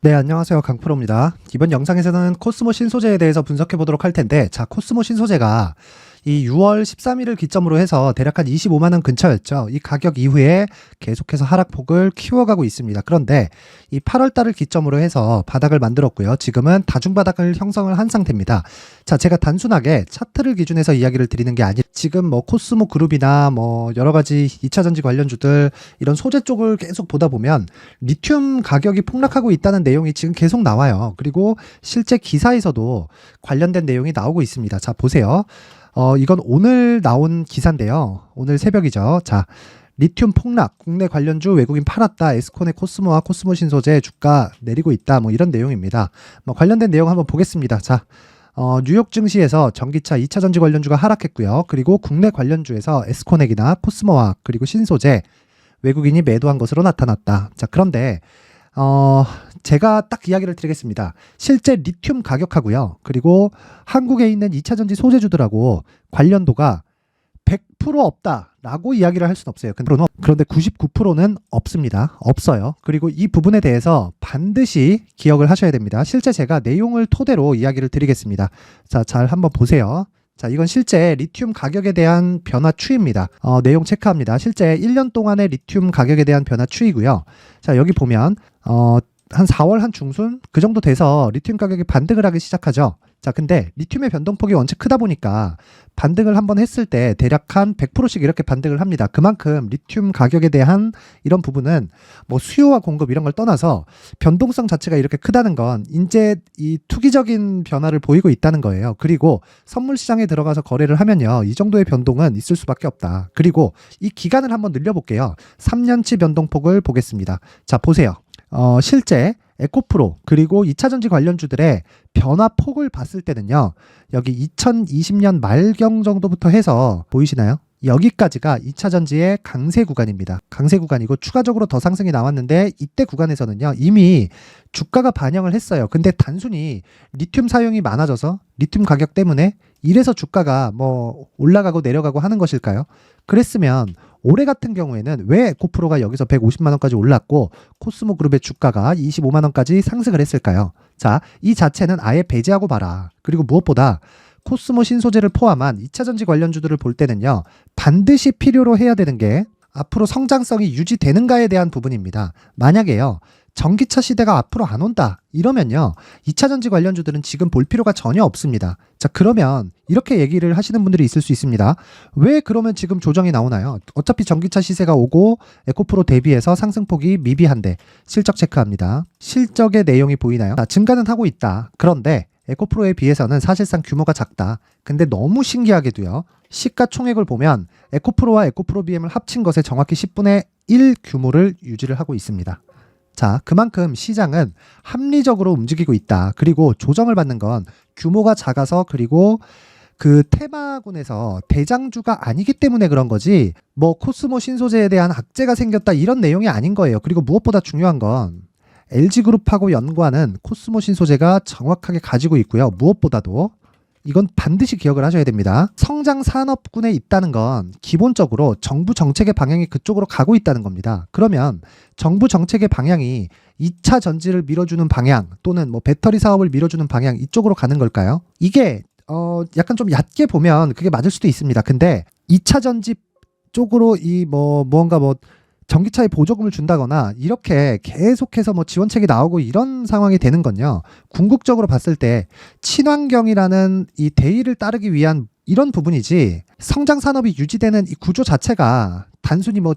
네, 안녕하세요. 강프로입니다. 이번 영상에서는 코스모 신소재에 대해서 분석해 보도록 할 텐데, 자, 코스모 신소재가 이 6월 13일을 기점으로 해서 대략 한 25만 원 근처였죠. 이 가격 이후에 계속해서 하락폭을 키워가고 있습니다. 그런데 이 8월 달을 기점으로 해서 바닥을 만들었고요. 지금은 다중바닥을 형성을 한 상태입니다. 자, 제가 단순하게 차트를 기준해서 이야기를 드리는 게 아니, 지금 뭐 코스모 그룹이나 뭐 여러 가지 2차 전지 관련주들 이런 소재 쪽을 계속 보다 보면 리튬 가격이 폭락하고 있다는 내용이 지금 계속 나와요. 그리고 실제 기사에서도 관련된 내용이 나오고 있습니다. 자, 보세요. 이건 오늘 나온 기사인데요. 오늘 새벽이죠. 자, 리튬 폭락, 국내 관련주 외국인 팔았다, 에스콘의 코스모와 코스모 신소재 주가 내리고 있다, 뭐 이런 내용입니다. 뭐 관련된 내용 한번 보겠습니다. 자, 뉴욕 증시에서 전기차 2차 전지 관련주가 하락했고요. 그리고 국내 관련주에서 에스코넥이나 코스모와 그리고 신소재 외국인이 매도한 것으로 나타났다. 자, 그런데 제가 딱 이야기를 드리겠습니다. 실제 리튬 가격하고요. 그리고 한국에 있는 2차 전지 소재주들하고 관련도가 100% 없다라고 이야기를 할 수는 없어요. 그런데 99%는 없습니다. 없어요. 그리고 이 부분에 대해서 반드시 기억을 하셔야 됩니다. 실제 제가 내용을 토대로 이야기를 드리겠습니다. 자, 잘 한번 보세요. 자, 이건 실제 리튬 가격에 대한 변화 추이입니다. 내용 체크합니다. 실제 1년 동안의 리튬 가격에 대한 변화 추이고요. 자, 여기 보면 한 4월 한 중순 그 정도 돼서 리튬 가격이 반등을 하기 시작하죠. 자, 근데 리튬의 변동폭이 원체 크다 보니까 반등을 한번 했을 때 대략 한 100%씩 이렇게 반등을 합니다. 그만큼 리튬 가격에 대한 이런 부분은 뭐 수요와 공급 이런 걸 떠나서 변동성 자체가 이렇게 크다는 건 이제 이 투기적인 변화를 보이고 있다는 거예요. 그리고 선물 시장에 들어가서 거래를 하면요, 이 정도의 변동은 있을 수밖에 없다. 그리고 이 기간을 한번 늘려볼게요. 3년치 변동폭을 보겠습니다. 자, 보세요. 실제 에코프로 그리고 2차 전지 관련주들의 변화폭을 봤을 때는요, 여기 2020년 말경 정도부터 해서 보이시나요? 여기까지가 2차 전지의 강세 구간입니다. 강세 구간이고 추가적으로 더 상승이 나왔는데 이때 구간에서는요, 이미 주가가 반영을 했어요. 근데 단순히 리튬 사용이 많아져서 리튬 가격 때문에 이래서 주가가 뭐 올라가고 내려가고 하는 것일까요? 그랬으면 올해 같은 경우에는 왜 에코프로가 여기서 150만 원까지 올랐고 코스모 그룹의 주가가 25만 원까지 상승을 했을까요? 자, 이 자체는 아예 배제하고 봐라. 그리고 무엇보다 코스모 신소재를 포함한 2차 전지 관련주들을 볼 때는요, 반드시 필요로 해야 되는 게 앞으로 성장성이 유지되는가에 대한 부분입니다. 만약에요, 전기차 시대가 앞으로 안 온다 이러면요, 2차 전지 관련주들은 지금 볼 필요가 전혀 없습니다. 자, 그러면 이렇게 얘기를 하시는 분들이 있을 수 있습니다. 왜 그러면 지금 조정이 나오나요? 어차피 전기차 시세가 오고 에코프로 대비해서 상승폭이 미비한데. 실적 체크합니다. 실적의 내용이 보이나요? 자, 증가는 하고 있다. 그런데 에코프로에 비해서는 사실상 규모가 작다. 근데 너무 신기하게도요, 시가총액을 보면 에코프로와 에코프로 BM을 합친 것의 정확히 10분의 1 규모를 유지를 하고 있습니다. 자, 그만큼 시장은 합리적으로 움직이고 있다. 그리고 조정을 받는 건 규모가 작아서, 그리고 그 테마군에서 대장주가 아니기 때문에 그런 거지, 뭐 코스모 신소재에 대한 악재가 생겼다 이런 내용이 아닌 거예요. 그리고 무엇보다 중요한 건 LG그룹하고 연관은 코스모 신소재가 정확하게 가지고 있고요. 무엇보다도 이건 반드시 기억을 하셔야 됩니다. 성장 산업군에 있다는 건 기본적으로 정부 정책의 방향이 그쪽으로 가고 있다는 겁니다. 그러면 정부 정책의 방향이 2차 전지를 밀어주는 방향 또는 뭐 배터리 사업을 밀어주는 방향 이쪽으로 가는 걸까요? 이게 약간 좀 얕게 보면 그게 맞을 수도 있습니다. 근데 2차 전지 쪽으로 이 무언가 전기차에 보조금을 준다거나 이렇게 계속해서 뭐 지원책이 나오고 이런 상황이 되는 건요, 궁극적으로 봤을 때 친환경이라는 이 대의를 따르기 위한 이런 부분이지, 성장 산업이 유지되는 이 구조 자체가 단순히 뭐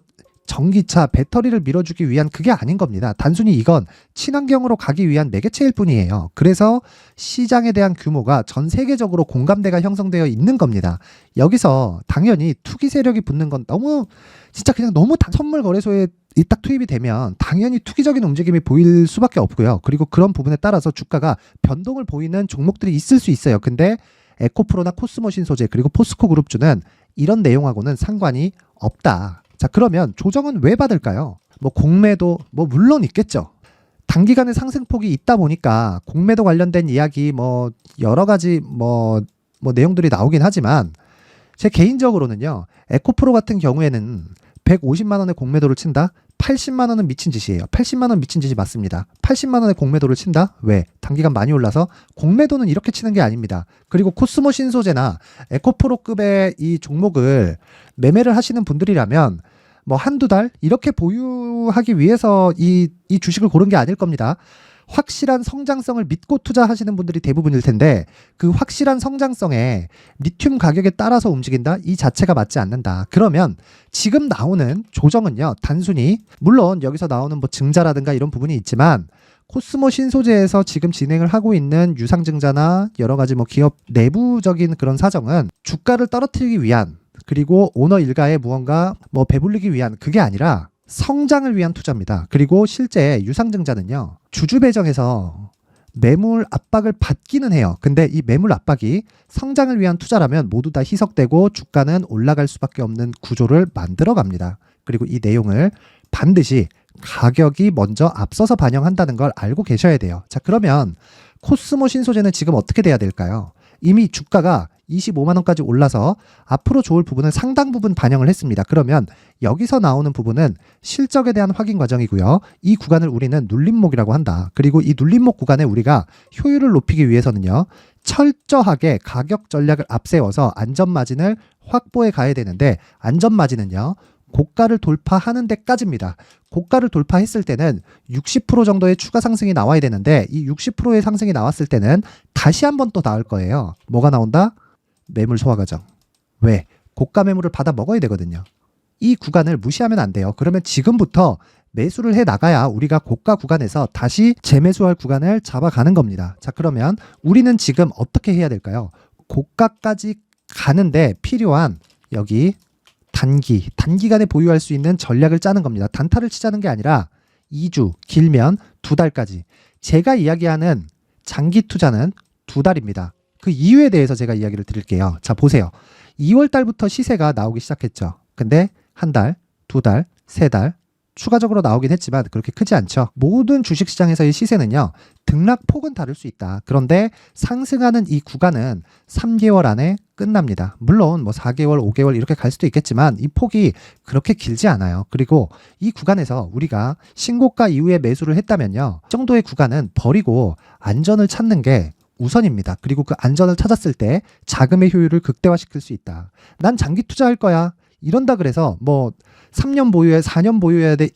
전기차, 배터리를 밀어주기 위한 그게 아닌 겁니다. 단순히 이건 친환경으로 가기 위한 매개체일 뿐이에요. 그래서 시장에 대한 규모가 전 세계적으로 공감대가 형성되어 있는 겁니다. 여기서 당연히 투기 세력이 붙는 건 너무 진짜 그냥 너무 선물 거래소에 딱 투입이 되면 당연히 투기적인 움직임이 보일 수밖에 없고요. 그리고 그런 부분에 따라서 주가가 변동을 보이는 종목들이 있을 수 있어요. 근데 에코프로나 코스모 신소재 그리고 포스코 그룹주는 이런 내용하고는 상관이 없다. 자, 그러면 조정은 왜 받을까요? 뭐 공매도 뭐 물론 있겠죠. 단기간에 상승폭이 있다 보니까 공매도 관련된 이야기 뭐 여러 가지 뭐 내용들이 나오긴 하지만, 제 개인적으로는요, 에코프로 같은 경우에는 150만 원의 공매도를 친다? 80만 원은 미친 짓이에요. 80만 원 미친 짓이 맞습니다. 80만 원의 공매도를 친다? 왜? 단기간 많이 올라서? 공매도는 이렇게 치는 게 아닙니다. 그리고 코스모 신소재나 에코프로급의 이 종목을 매매를 하시는 분들이라면 뭐 한두 달 이렇게 보유하기 위해서 이 주식을 고른 게 아닐 겁니다. 확실한 성장성을 믿고 투자하시는 분들이 대부분일 텐데 그 확실한 성장성에 리튬 가격에 따라서 움직인다? 이 자체가 맞지 않는다. 그러면 지금 나오는 조정은요, 단순히 물론 여기서 나오는 뭐 증자라든가 이런 부분이 있지만 코스모 신소재에서 지금 진행을 하고 있는 유상증자나 여러 가지 뭐 기업 내부적인 그런 사정은 주가를 떨어뜨리기 위한, 그리고 오너 일가에 무언가 뭐 배불리기 위한, 그게 아니라 성장을 위한 투자입니다. 그리고 실제 유상증자는요, 주주 배정에서 매물 압박을 받기는 해요. 근데 이 매물 압박이 성장을 위한 투자라면 모두 다 희석되고 주가는 올라갈 수밖에 없는 구조를 만들어 갑니다. 그리고 이 내용을 반드시 가격이 먼저 앞서서 반영한다는 걸 알고 계셔야 돼요. 자, 그러면 코스모 신소재는 지금 어떻게 돼야 될까요? 이미 주가가 25만 원까지 올라서 앞으로 좋을 부분은 상당 부분 반영을 했습니다. 그러면 여기서 나오는 부분은 실적에 대한 확인 과정이고요. 이 구간을 우리는 눌림목이라고 한다. 그리고 이 눌림목 구간에 우리가 효율을 높이기 위해서는요, 철저하게 가격 전략을 앞세워서 안전마진을 확보해 가야 되는데, 안전마진은요, 고가를 돌파하는 데까지입니다. 고가를 돌파했을 때는 60% 정도의 추가 상승이 나와야 되는데, 이 60%의 상승이 나왔을 때는 다시 한 번 또 나올 거예요. 뭐가 나온다? 매물 소화 과정. 왜? 고가 매물을 받아 먹어야 되거든요. 이 구간을 무시하면 안 돼요. 그러면 지금부터 매수를 해 나가야 우리가 고가 구간에서 다시 재매수할 구간을 잡아가는 겁니다. 자, 그러면 우리는 지금 어떻게 해야 될까요? 고가까지 가는데 필요한 여기 단기간에 보유할 수 있는 전략을 짜는 겁니다. 단타를 치자는 게 아니라 2주, 길면 2달까지. 제가 이야기하는 장기 투자는 2달입니다. 그 이유에 대해서 제가 이야기를 드릴게요. 자, 보세요. 2월 달부터 시세가 나오기 시작했죠. 근데 한 달, 2달, 3달 추가적으로 나오긴 했지만 그렇게 크지 않죠. 모든 주식시장에서의 시세는요, 등락폭은 다를 수 있다. 그런데 상승하는 이 구간은 3개월 안에 끝납니다. 물론 뭐 4개월, 5개월 이렇게 갈 수도 있겠지만 이 폭이 그렇게 길지 않아요. 그리고 이 구간에서 우리가 신고가 이후에 매수를 했다면요, 이 정도의 구간은 버리고 안전을 찾는 게 우선입니다. 그리고 그 안전을 찾았을 때 자금의 효율을 극대화시킬 수 있다. 난 장기 투자할 거야. 이런다 그래서 뭐 3년 보유해, 4년 보유해야 돼.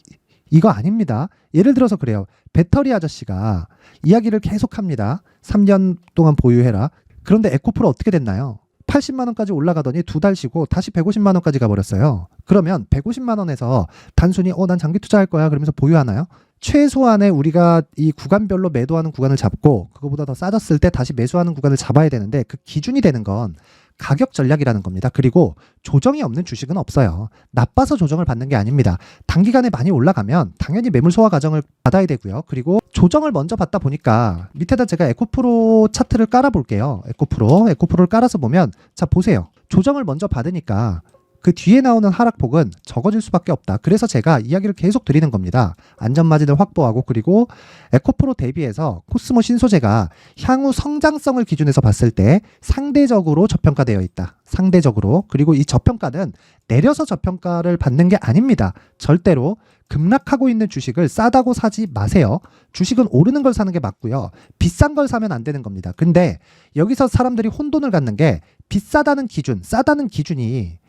이거 아닙니다. 예를 들어서 그래요. 배터리 아저씨가 이야기를 계속합니다. 3년 동안 보유해라. 그런데 에코프로 어떻게 됐나요? 80만 원까지 올라가더니 2달 쉬고 다시 150만 원까지 가버렸어요. 그러면 150만 원에서 단순히 난 장기 투자할 거야 그러면서 보유하나요? 최소한의 우리가 이 구간별로 매도하는 구간을 잡고 그거보다 더 싸졌을 때 다시 매수하는 구간을 잡아야 되는데, 그 기준이 되는 건 가격 전략이라는 겁니다. 그리고 조정이 없는 주식은 없어요. 나빠서 조정을 받는 게 아닙니다. 단기간에 많이 올라가면 당연히 매물 소화 과정을 받아야 되고요. 그리고 조정을 먼저 받다 보니까 밑에다 제가 에코프로 차트를 깔아볼게요. 에코프로를 깔아서 보면, 자, 보세요. 조정을 먼저 받으니까 그 뒤에 나오는 하락폭은 적어질 수밖에 없다. 그래서 제가 이야기를 계속 드리는 겁니다. 안전마진을 확보하고, 그리고 에코프로 대비해서 코스모 신소재가 향후 성장성을 기준에서 봤을 때 상대적으로 저평가되어 있다. 상대적으로. 그리고 이 저평가는 내려서 저평가를 받는 게 아닙니다. 절대로 급락하고 있는 주식을 싸다고 사지 마세요. 주식은 오르는 걸 사는 게 맞고요. 비싼 걸 사면 안 되는 겁니다. 근데 여기서 사람들이 혼돈을 갖는 게, 비싸다는 기준, 싸다는 기준이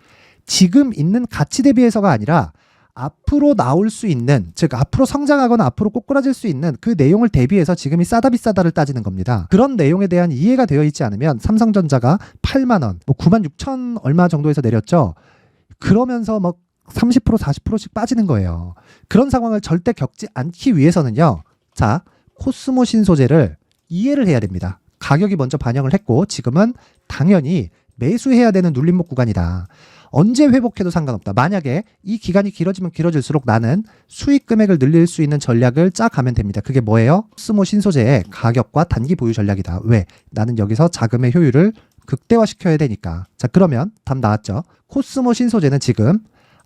지금 있는 가치 대비해서가 아니라 앞으로 나올 수 있는, 즉 앞으로 성장하거나 앞으로 꼬꾸라질 수 있는 그 내용을 대비해서 지금이 싸다 비싸다를 따지는 겁니다. 그런 내용에 대한 이해가 되어 있지 않으면 삼성전자가 8만 원, 뭐 9만 6천 얼마 정도에서 내렸죠. 그러면서 막 30% 40%씩 빠지는 거예요. 그런 상황을 절대 겪지 않기 위해서는요, 자, 코스모 신소재를 이해를 해야 됩니다. 가격이 먼저 반영을 했고 지금은 당연히 매수해야 되는 눌림목 구간이다. 언제 회복해도 상관없다. 만약에 이 기간이 길어지면 길어질수록 나는 수익 금액을 늘릴 수 있는 전략을 짜가면 됩니다. 그게 뭐예요? 코스모 신소재의 가격과 단기 보유 전략이다. 왜? 나는 여기서 자금의 효율을 극대화시켜야 되니까. 자, 그러면 답 나왔죠? 코스모 신소재는 지금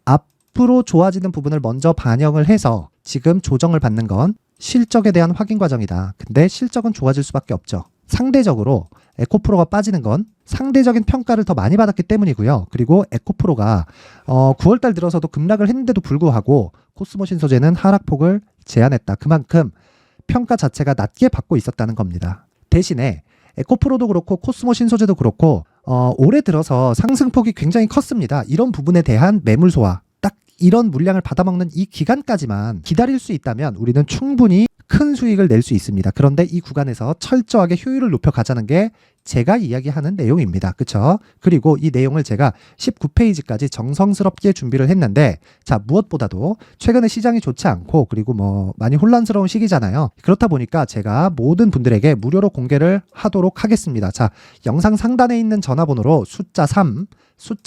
앞으로 좋아지는 부분을 먼저 반영을 해서 지금 조정을 받는 건 실적에 대한 확인 과정이다. 근데 실적은 좋아질 수밖에 없죠. 상대적으로 에코프로가 빠지는 건 상대적인 평가를 더 많이 받았기 때문이고요. 그리고 에코프로가 9월달 들어서도 급락을 했는데도 불구하고 코스모 신소재는 하락폭을 제한했다. 그만큼 평가 자체가 낮게 받고 있었다는 겁니다. 대신에 에코프로도 그렇고 코스모 신소재도 그렇고 올해 들어서 상승폭이 굉장히 컸습니다. 이런 부분에 대한 매물 소화, 딱 이런 물량을 받아먹는 이 기간까지만 기다릴 수 있다면 우리는 충분히 큰 수익을 낼 수 있습니다. 그런데 이 구간에서 철저하게 효율을 높여가자는 게 제가 이야기하는 내용입니다. 그쵸? 그리고 이 내용을 제가 19페이지까지 정성스럽게 준비를 했는데, 자, 무엇보다도 최근에 시장이 좋지 않고 그리고 뭐 많이 혼란스러운 시기잖아요. 그렇다 보니까 제가 모든 분들에게 무료로 공개를 하도록 하겠습니다. 자, 영상 상단에 있는 전화번호로 숫자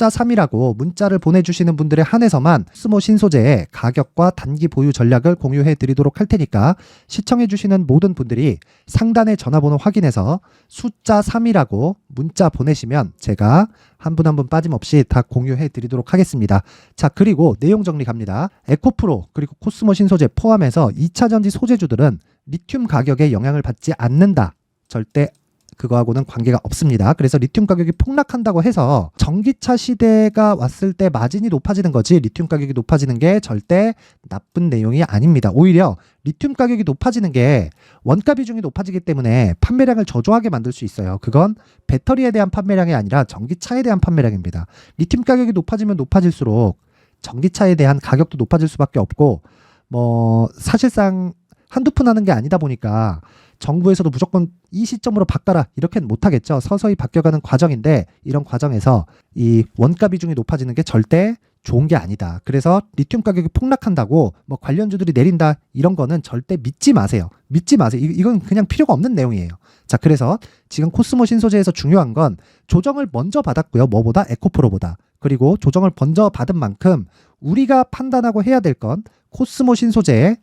3이라고 문자를 보내주시는 분들에 한해서만 코스모 신소재의 가격과 단기 보유 전략을 공유해 드리도록 할 테니까 시청해 주시는 모든 분들이 상단의 전화번호 확인해서 숫자 3이라고 문자 보내시면 제가 한 분 한 분 빠짐없이 다 공유해 드리도록 하겠습니다. 자, 그리고 내용 정리 갑니다. 에코프로 그리고 코스모 신소재 포함해서 2차전지 소재주들은 리튬 가격에 영향을 받지 않는다. 절대 그거하고는 관계가 없습니다. 그래서 리튬 가격이 폭락한다고 해서 전기차 시대가 왔을 때 마진이 높아지는 거지 리튬 가격이 높아지는 게 절대 나쁜 내용이 아닙니다. 오히려 리튬 가격이 높아지는 게 원가 비중이 높아지기 때문에 판매량을 저조하게 만들 수 있어요. 그건 배터리에 대한 판매량이 아니라 전기차에 대한 판매량입니다. 리튬 가격이 높아지면 높아질수록 전기차에 대한 가격도 높아질 수밖에 없고 뭐 사실상 한두 푼 하는 게 아니다 보니까 정부에서도 무조건 이 시점으로 바꿔라 이렇게는 못하겠죠. 서서히 바뀌어가는 과정인데 이런 과정에서 이 원가 비중이 높아지는 게 절대 좋은 게 아니다. 그래서 리튬 가격이 폭락한다고 뭐 관련주들이 내린다 이런 거는 절대 믿지 마세요. 믿지 마세요. 이건 그냥 필요가 없는 내용이에요. 자, 그래서 지금 코스모 신소재에서 중요한 건 조정을 먼저 받았고요. 뭐보다 에코프로보다. 그리고 조정을 먼저 받은 만큼 우리가 판단하고 해야 될 건 코스모 신소재의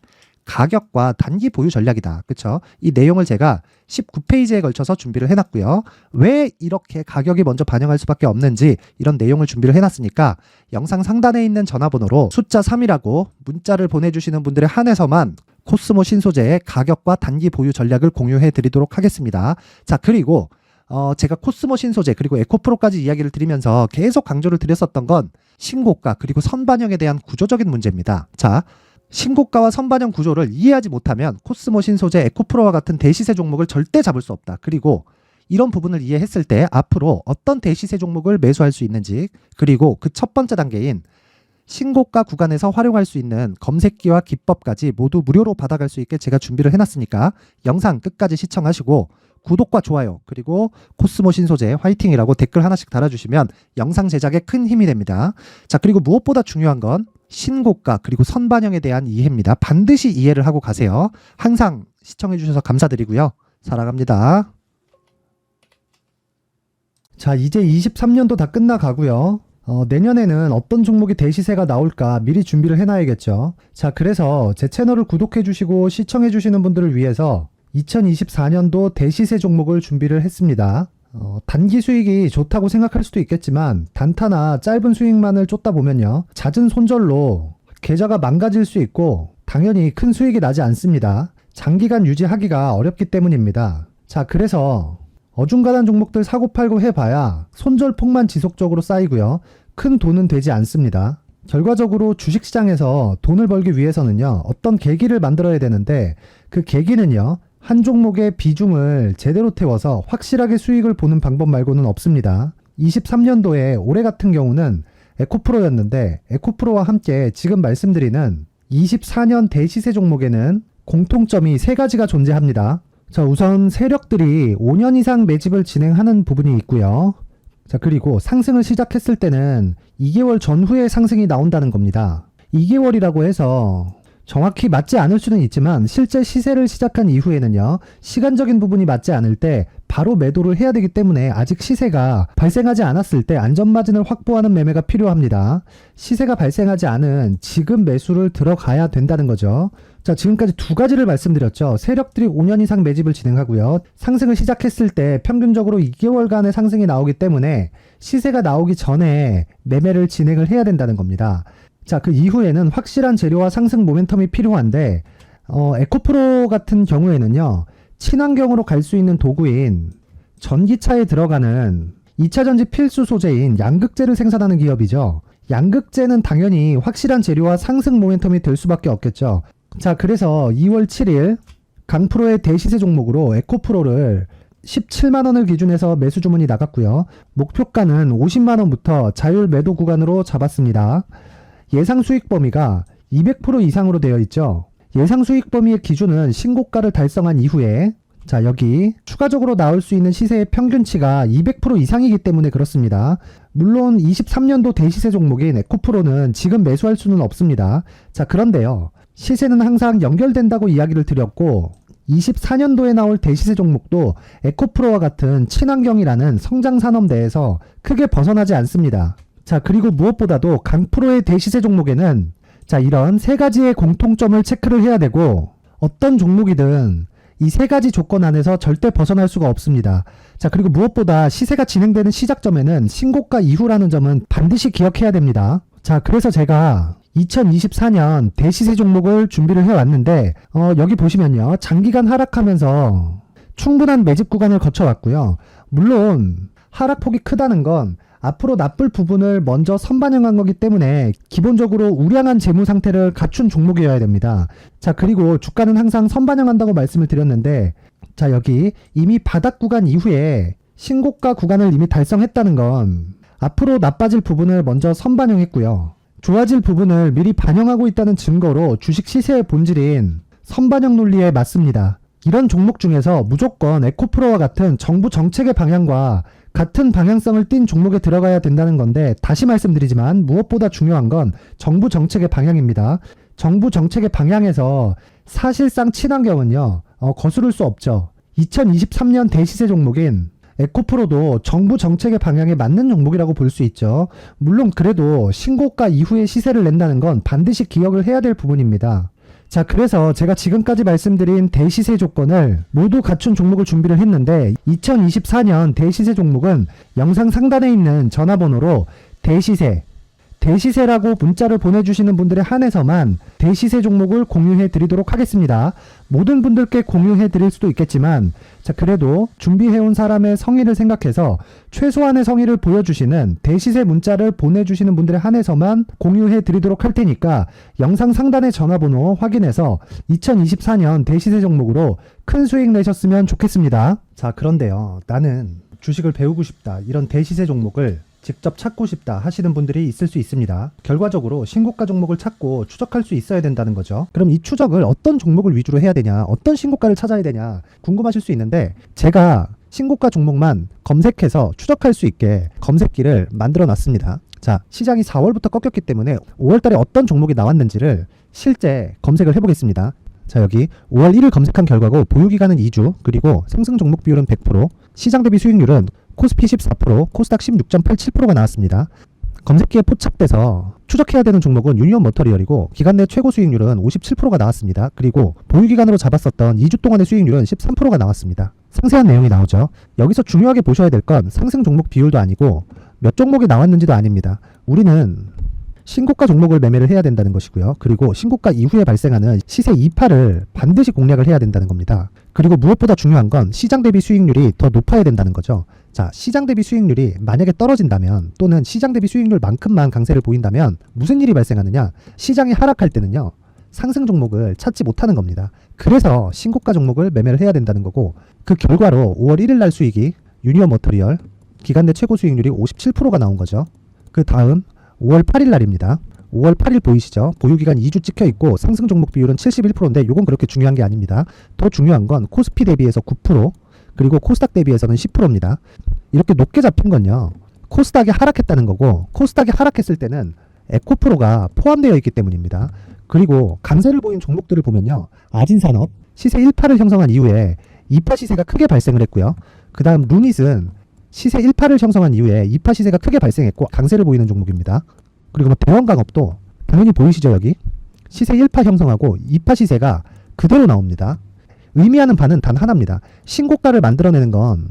가격과 단기 보유 전략이다. 그쵸? 이 내용을 제가 19페이지에 걸쳐서 준비를 해놨고요. 왜 이렇게 가격이 먼저 반영할 수밖에 없는지 이런 내용을 준비를 해놨으니까 영상 상단에 있는 전화번호로 숫자 3이라고 문자를 보내주시는 분들에 한해서만 코스모 신소재의 가격과 단기 보유 전략을 공유해 드리도록 하겠습니다. 자, 그리고 제가 코스모 신소재 그리고 에코프로까지 이야기를 드리면서 계속 강조를 드렸었던 건 신고가 그리고 선반영에 대한 구조적인 문제입니다. 자, 신고가와 선반영 구조를 이해하지 못하면 코스모 신소재, 에코프로와 같은 대시세 종목을 절대 잡을 수 없다. 그리고 이런 부분을 이해했을 때 앞으로 어떤 대시세 종목을 매수할 수 있는지, 그리고 그 첫 번째 단계인 신고가 구간에서 활용할 수 있는 검색기와 기법까지 모두 무료로 받아갈 수 있게 제가 준비를 해놨으니까 영상 끝까지 시청하시고 구독과 좋아요 그리고 코스모 신소재 화이팅이라고 댓글 하나씩 달아주시면 영상 제작에 큰 힘이 됩니다. 자, 그리고 무엇보다 중요한 건 신고가 그리고 선반영에 대한 이해입니다. 반드시 이해를 하고 가세요. 항상 시청해 주셔서 감사드리고요. 사랑합니다. 자, 이제 23년도 다 끝나가고요. 내년에는 어떤 종목이 대시세가 나올까 미리 준비를 해놔야겠죠. 자, 그래서 제 채널을 구독해 주시고 시청해 주시는 분들을 위해서 2024년도 대시세 종목을 준비를 했습니다. 단기 수익이 좋다고 생각할 수도 있겠지만 단타나 짧은 수익만을 쫓다 보면요, 잦은 손절로 계좌가 망가질 수 있고 당연히 큰 수익이 나지 않습니다. 장기간 유지하기가 어렵기 때문입니다. 자, 그래서 어중간한 종목들 사고팔고 해봐야 손절폭만 지속적으로 쌓이고요, 큰 돈은 되지 않습니다. 결과적으로 주식시장에서 돈을 벌기 위해서는요, 어떤 계기를 만들어야 되는데 그 계기는요, 한 종목의 비중을 제대로 태워서 확실하게 수익을 보는 방법 말고는 없습니다. 23년도에 올해 같은 경우는 에코프로였는데 에코프로와 함께 지금 말씀드리는 24년 대시세 종목에는 공통점이 3가지가 존재합니다. 자, 우선 세력들이 5년 이상 매집을 진행하는 부분이 있고요. 자, 그리고 상승을 시작했을 때는 2개월 전후에 상승이 나온다는 겁니다. 2개월이라고 해서 정확히 맞지 않을 수는 있지만 실제 시세를 시작한 이후에는요, 시간적인 부분이 맞지 않을 때 바로 매도를 해야 되기 때문에 아직 시세가 발생하지 않았을 때 안전마진을 확보하는 매매가 필요합니다. 시세가 발생하지 않은 지금 매수를 들어가야 된다는 거죠. 자, 지금까지 2가지를 말씀드렸죠. 세력들이 5년 이상 매집을 진행하고요, 상승을 시작했을 때 평균적으로 2개월간의 상승이 나오기 때문에 시세가 나오기 전에 매매를 진행을 해야 된다는 겁니다. 자, 그 이후에는 확실한 재료와 상승 모멘텀이 필요한데 에코프로 같은 경우에는요, 친환경으로 갈 수 있는 도구인 전기차에 들어가는 2차 전지 필수 소재인 양극재를 생산하는 기업이죠. 양극재는 당연히 확실한 재료와 상승 모멘텀이 될 수밖에 없겠죠. 자, 그래서 2월 7일 강프로의 대시세 종목으로 에코프로를 17만원을 기준해서 매수 주문이 나갔고요. 목표가는 50만원부터 자율 매도 구간으로 잡았습니다. 예상 수익 범위가 200% 이상으로 되어 있죠. 예상 수익 범위의 기준은 신고가를 달성한 이후에, 자, 여기 추가적으로 나올 수 있는 시세의 평균치가 200% 이상이기 때문에 그렇습니다. 물론 23년도 대시세 종목인 에코프로는 지금 매수할 수는 없습니다. 자, 그런데요, 시세는 항상 연결된다고 이야기를 드렸고, 24년도에 나올 대시세 종목도 에코프로와 같은 친환경이라는 성장산업대에서 크게 벗어나지 않습니다. 자, 그리고 무엇보다도 강프로의 대시세 종목에는 자, 이런 세 가지의 공통점을 체크를 해야 되고, 어떤 종목이든 이 세 가지 조건 안에서 절대 벗어날 수가 없습니다. 자, 그리고 무엇보다 시세가 진행되는 시작점에는 신고가 이후라는 점은 반드시 기억해야 됩니다. 자, 그래서 제가 2024년 대시세 종목을 준비를 해왔는데, 여기 보시면요, 장기간 하락하면서 충분한 매집 구간을 거쳐왔고요. 물론 하락폭이 크다는 건 앞으로 나쁠 부분을 먼저 선반영한 거기 때문에 기본적으로 우량한 재무 상태를 갖춘 종목이어야 됩니다. 자, 그리고 주가는 항상 선반영한다고 말씀을 드렸는데, 자, 여기 이미 바닥 구간 이후에 신고가 구간을 이미 달성했다는 건 앞으로 나빠질 부분을 먼저 선반영했고요. 좋아질 부분을 미리 반영하고 있다는 증거로 주식 시세의 본질인 선반영 논리에 맞습니다. 이런 종목 중에서 무조건 에코프로와 같은 정부 정책의 방향과 같은 방향성을 띈 종목에 들어가야 된다는 건데, 다시 말씀드리지만 무엇보다 중요한 건 정부 정책의 방향입니다. 정부 정책의 방향에서 사실상 친환경은요, 거스를 수 없죠. 2023년 대시세 종목인 에코프로도 정부 정책의 방향에 맞는 종목이라고 볼 수 있죠. 물론 그래도 신고가 이후에 시세를 낸다는 건 반드시 기억을 해야 될 부분입니다. 자, 그래서 제가 지금까지 말씀드린 대시세 조건을 모두 갖춘 종목을 준비를 했는데, 2024년 대시세 종목은 영상 상단에 있는 전화번호로 대시세라고 문자를 보내주시는 분들에 한해서만 대시세 종목을 공유해 드리도록 하겠습니다. 모든 분들께 공유해 드릴 수도 있겠지만, 자, 그래도 준비해온 사람의 성의를 생각해서 최소한의 성의를 보여주시는 대시세 문자를 보내주시는 분들에 한해서만 공유해 드리도록 할 테니까 영상 상단의 전화번호 확인해서 2024년 대시세 종목으로 큰 수익 내셨으면 좋겠습니다. 자, 그런데요, 나는 주식을 배우고 싶다, 이런 대시세 종목을 직접 찾고 싶다 하시는 분들이 있을 수 있습니다. 결과적으로 신고가 종목을 찾고 추적할 수 있어야 된다는 거죠. 그럼 이 추적을 어떤 종목을 위주로 해야 되냐, 어떤 신고가를 찾아야 되냐 궁금하실 수 있는데, 제가 신고가 종목만 검색해서 추적할 수 있게 검색기를 만들어 놨습니다. 자, 시장이 4월부터 꺾였기 때문에 5월달에 어떤 종목이 나왔는지를 실제 검색을 해보겠습니다. 자, 여기 5월 1일 검색한 결과고, 보유기간은 2주, 그리고 상승 종목 비율은 100%, 시장 대비 수익률은 코스피 14%, 코스닥 16.87%가 나왔습니다. 검색기에 포착돼서 추적해야 되는 종목은 유니온 머터리얼이고, 기간 내 최고 수익률은 57%가 나왔습니다. 그리고 보유기간으로 잡았었던 2주 동안의 수익률은 13%가 나왔습니다. 상세한 내용이 나오죠. 여기서 중요하게 보셔야 될 건 상승 종목 비율도 아니고 몇 종목이 나왔는지도 아닙니다. 우리는 신고가 종목을 매매를 해야 된다는 것이고요. 그리고 신고가 이후에 발생하는 시세 이파를 반드시 공략을 해야 된다는 겁니다. 그리고 무엇보다 중요한 건 시장 대비 수익률이 더 높아야 된다는 거죠. 자, 시장 대비 수익률이 만약에 떨어진다면, 또는 시장 대비 수익률만큼만 강세를 보인다면 무슨 일이 발생하느냐, 시장이 하락할 때는요, 상승 종목을 찾지 못하는 겁니다. 그래서 신고가 종목을 매매를 해야 된다는 거고, 그 결과로 5월 1일 날 수익이 유니온 머터리얼 기간 내 최고 수익률이 57%가 나온 거죠. 그 다음 5월 8일 날입니다. 5월 8일 보이시죠? 보유기간 2주 찍혀 있고 상승 종목 비율은 71%인데 이건 그렇게 중요한 게 아닙니다. 더 중요한 건 코스피 대비해서 9%, 그리고 코스닥 대비해서는 10%입니다. 이렇게 높게 잡힌 건요, 코스닥이 하락했다는 거고, 코스닥이 하락했을 때는 에코프로가 포함되어 있기 때문입니다. 그리고 강세를 보인 종목들을 보면요, 아진산업 시세 1파를 형성한 이후에 2파 시세가 크게 발생을 했고요. 그 다음 루닛은 시세 1파를 형성한 이후에 2파 시세가 크게 발생했고 강세를 보이는 종목입니다. 그리고 뭐 대원강업도 당연히 보이시죠? 여기 시세 1파 형성하고 2파 시세가 그대로 나옵니다. 의미하는 바는 단 하나입니다. 신고가를 만들어내는 건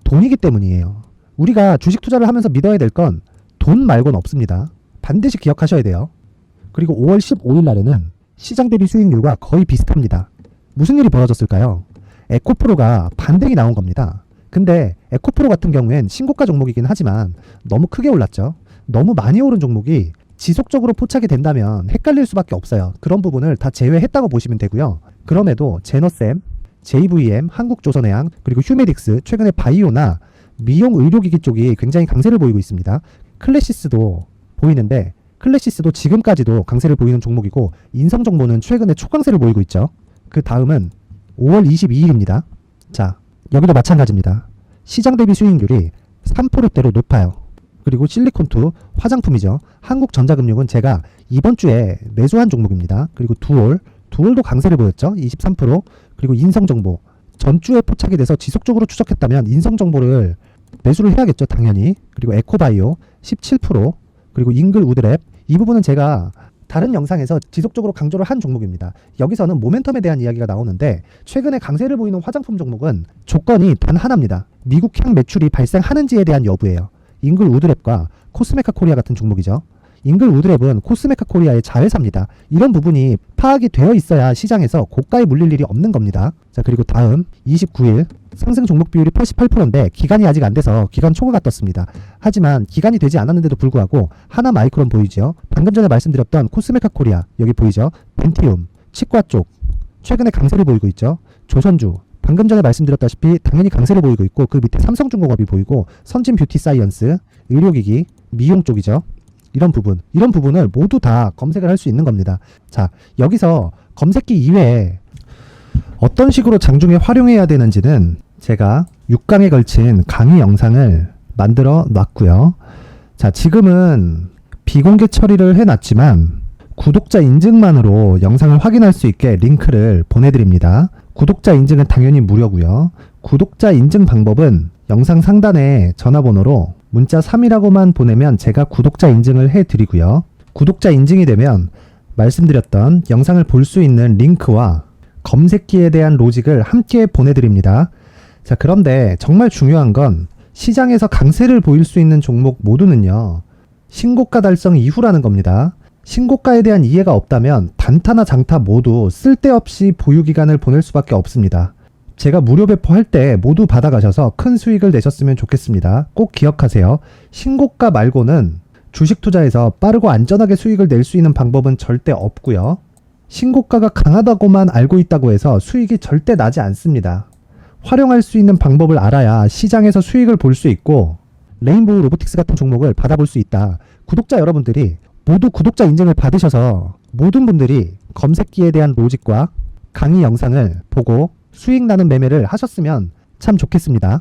돈이기 때문이에요. 우리가 주식 투자를 하면서 믿어야 될 건 돈 말고는 없습니다. 반드시 기억하셔야 돼요. 그리고 5월 15일 날에는 시장 대비 수익률과 거의 비슷합니다. 무슨 일이 벌어졌을까요? 에코프로가 반등이 나온 겁니다. 근데 에코프로 같은 경우엔 신고가 종목이긴 하지만 너무 크게 올랐죠. 너무 많이 오른 종목이 지속적으로 포착이 된다면 헷갈릴 수밖에 없어요. 그런 부분을 다 제외했다고 보시면 되고요. 그럼에도 제너셈, JVM, 한국조선해양, 그리고 휴메딕스, 최근에 바이오나 미용 의료기기 쪽이 굉장히 강세를 보이고 있습니다. 클래시스도 보이는데 클래시스도 지금까지도 강세를 보이는 종목이고 인성정보는 최근에 초강세를 보이고 있죠. 그 다음은 5월 22일입니다. 자, 여기도 마찬가지입니다. 시장 대비 수익률이 3%대로 높아요. 그리고 실리콘2 화장품이죠. 한국전자금융은 제가 이번 주에 매수한 종목입니다. 그리고 두올도 강세를 보였죠. 23%. 그리고 인성정보 전주에 포착이 돼서 지속적으로 추적했다면 인성정보를 매수를 해야겠죠. 당연히. 그리고 에코바이오 17%. 그리고 잉글우드랩 이 부분은 제가 다른 영상에서 지속적으로 강조를 한 종목입니다. 여기서는 모멘텀에 대한 이야기가 나오는데 최근에 강세를 보이는 화장품 종목은 조건이 단 하나입니다. 미국향 매출이 발생하는지에 대한 여부예요. 잉글우드랩과 코스메카 코리아 같은 종목이죠. 잉글우드랩은 코스메카 코리아의 자회사입니다. 이런 부분이 파악이 되어 있어야 시장에서 고가에 물릴 일이 없는 겁니다. 자, 그리고 다음 29일 상승 종목 비율이 88%인데 기간이 아직 안 돼서 기간 초과가 떴습니다. 하지만 기간이 되지 않았는데도 불구하고 하나 마이크론 보이죠. 방금 전에 말씀드렸던 코스메카 코리아 여기 보이죠. 벤티움, 치과 쪽 최근에 강세를 보이고 있죠. 조선주 방금 전에 말씀드렸다시피 당연히 강세를 보이고 있고 그 밑에 삼성중공업이 보이고 선진 뷰티 사이언스, 의료기기, 미용 쪽이죠. 이런 부분을 모두 다 검색을 할 수 있는 겁니다. 자, 여기서 검색기 이외에 어떤 식으로 장중에 활용해야 되는지는 제가 6강에 걸친 강의 영상을 만들어 놨고요. 자, 지금은 비공개 처리를 해놨지만 구독자 인증만으로 영상을 확인할 수 있게 링크를 보내드립니다. 구독자 인증은 당연히 무료고요. 구독자 인증 방법은 영상 상단에 전화번호로 문자 3이라고만 보내면 제가 구독자 인증을 해드리고요. 구독자 인증이 되면 말씀드렸던 영상을 볼 수 있는 링크와 검색기에 대한 로직을 함께 보내드립니다. 자, 그런데 정말 중요한 건 시장에서 강세를 보일 수 있는 종목 모두는요. 신고가 달성 이후라는 겁니다. 신고가에 대한 이해가 없다면 단타나 장타 모두 쓸데없이 보유기간을 보낼 수밖에 없습니다. 제가 무료 배포할 때 모두 받아가셔서 큰 수익을 내셨으면 좋겠습니다. 꼭 기억하세요. 신고가 말고는 주식 투자에서 빠르고 안전하게 수익을 낼 수 있는 방법은 절대 없고요. 신고가가 강하다고만 알고 있다고 해서 수익이 절대 나지 않습니다. 활용할 수 있는 방법을 알아야 시장에서 수익을 볼 수 있고 레인보우 로보틱스 같은 종목을 받아볼 수 있다. 구독자 여러분들이 모두 구독자 인증을 받으셔서 모든 분들이 검색기에 대한 로직과 강의 영상을 보고 수익 나는 매매를 하셨으면 참 좋겠습니다.